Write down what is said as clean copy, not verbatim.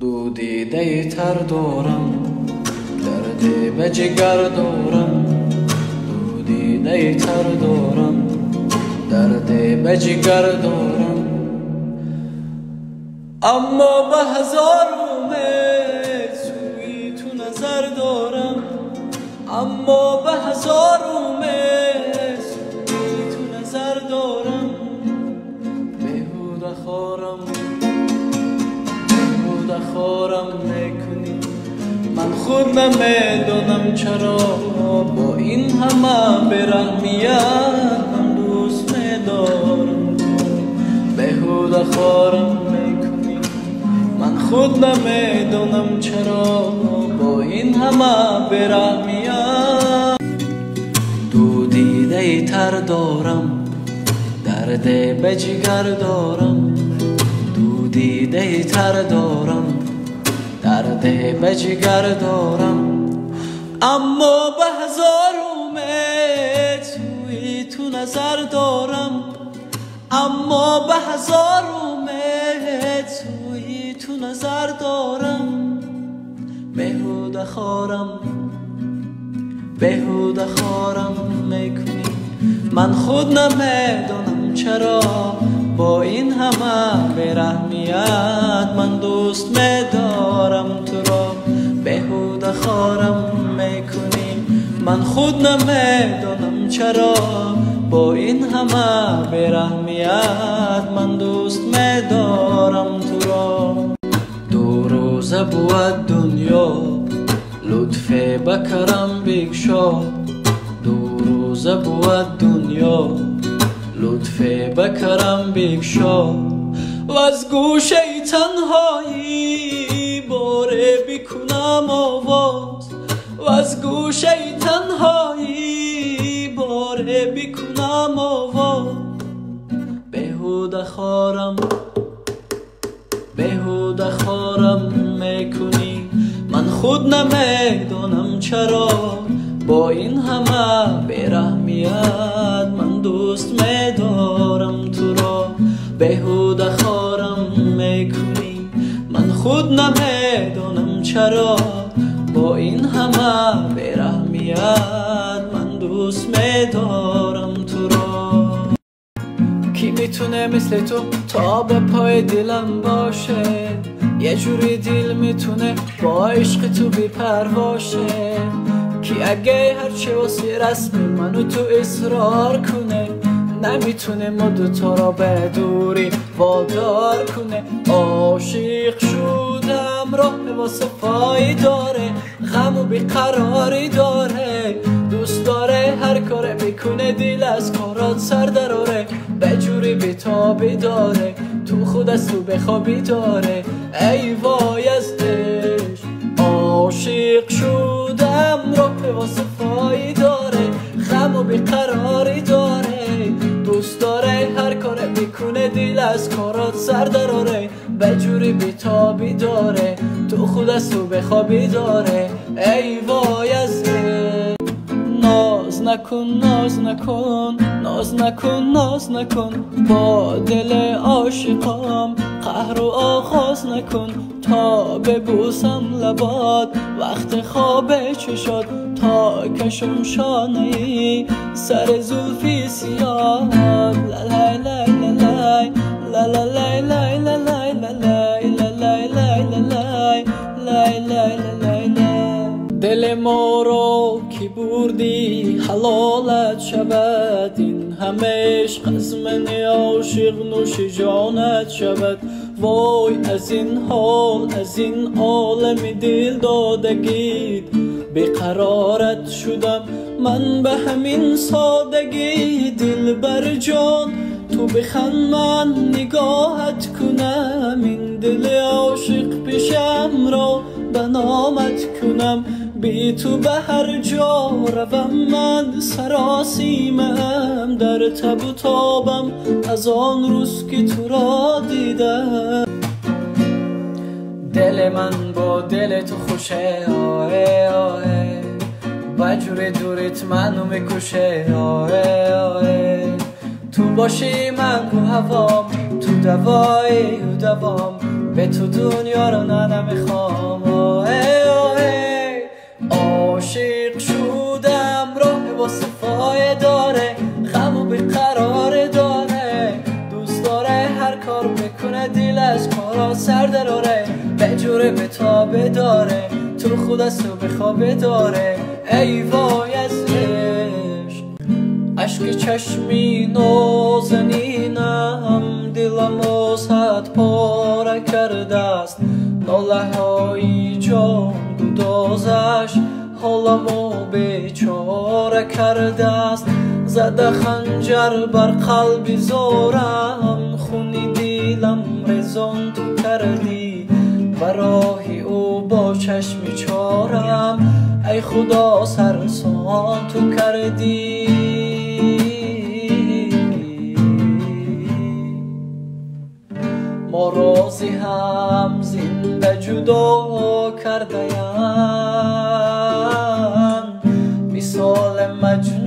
دو دیده تر دارم، درد به جگر دارم. دو دیده تر دارم، درد به جگر دارم. اما به هزار امید سوی تو نظر دارم. اما به هزار امید سوی تو نظر دارم. بیهوده خارم، بیهوده خارم میکنی. من خود نمیدانم چرا با این همه بی‌رحمیت من دوست میدارم. بیهوده خارم میکنی. من خود نمیدانم چرا با این همه بی‌رحمیت. دو دیده تر دارم، درد به جگر دارم. دو دیده تر دارم، درد به جگر دارم. اما به هزار امید سوی تو نظر دارم. اما به هزار امید سوی تو نظر دارم. بیهوده خارم، بیهوده خارم میکنی. من خود نمیدانم چرا با این همه بی‌رحمیت من دوست میدارم تو را. بیهوده خارم میکنی. من خود نمیدانم چرا با این همه بی‌رحمیت من دوست میدارم تو را. دو روزه بود دنیا لطف بکرم بگشا. دو روزه بود دنیا لطف بکرم بگشا. و از گوشه تنهایی باره بکنم آواز. و از گوشه تنهایی باره بکنم آواز. بیهوده خارم، بیهوده خارم میکنی. من خود نمیدانم چرا با این همه بی‌رحمیت من دوست میدارم تو را. بیهوده خارم میکنی. من خود نمیدانم چرا با این همه بی‌رحمیت من دوست میدارم تو را. کی میتونه مثل تو تا به پای دلم باشه؟ یه جوری دل میتونه با عشق تو بی‌پرواشه. کی اگه هرچه واسه رسمی منو تو اصرار کنه، نمیتونه ما دوتا را به دوری وادار کنه. عاشق شدم راه واسه پایی داره، غم و بیقراری داره. دوست داره هر کاره بکنه دل از کارات سر دراره. به جوری بیتابی داره تو خود از تو بخوابی داره. ای وای از عشق عاشق شدم راه واسه پایی داره، غم و بیقراری داره. دوست داره هر کاره بکنه دل از کارات سر دراره. به جوری بیتابی داره تو خود از تو بخوابی داره. ای وای از ناز نکن، ناز نکن، ناز نکن، ناز نکن. با دل عاشقام قهر و آغاز نکن. تا ببوسم لبات وقت خواب چشات، تا کشم شانه‌ای سر زلفی سیاه. لا لا لا لا لا لا لا لا لا لا لا لا لا. دل ما رو کی بردی حلالت شود. این همه عشق از من عاشق نوش جانت شود. وای از این حال، از این عالم دل دادگی بیقرارت شدم من به همین سادگی. دل بر جان تو بخند من نگاهت کنم. این دل عاشق پیشم را به نامت کنم. بی تو به هر جا روم من سراسیمم. در تب و تابم از آن روز که تو را دیدم. دل من با دل تو خوشه آه آه. با جور دورت منو میکشه آه آه. تو باشی من رو هوام، تو دوایی و دوام. به تو دنیا رو نمیخوام. عاشق شدم راه واسه فایه داره، غم و بیقرار داره، دوست داره هر کار بکنه دل از کارا سر دراره، به جوره به تابه داره تو خود است و بخوابه داره. ای وای از عشق، عشق چشمی نازنینم دلم و صد پاره کرده است، ناله های جان گدازش حالمو بیچاره کرده است. زده خنجر بر قلبی زارم، خونی دیلم رزان تو کردی، و راهی او با چشمی چارم ای خدا سرسان تو کردی. ما رازی هم زنده جدا کرده مثال مجنون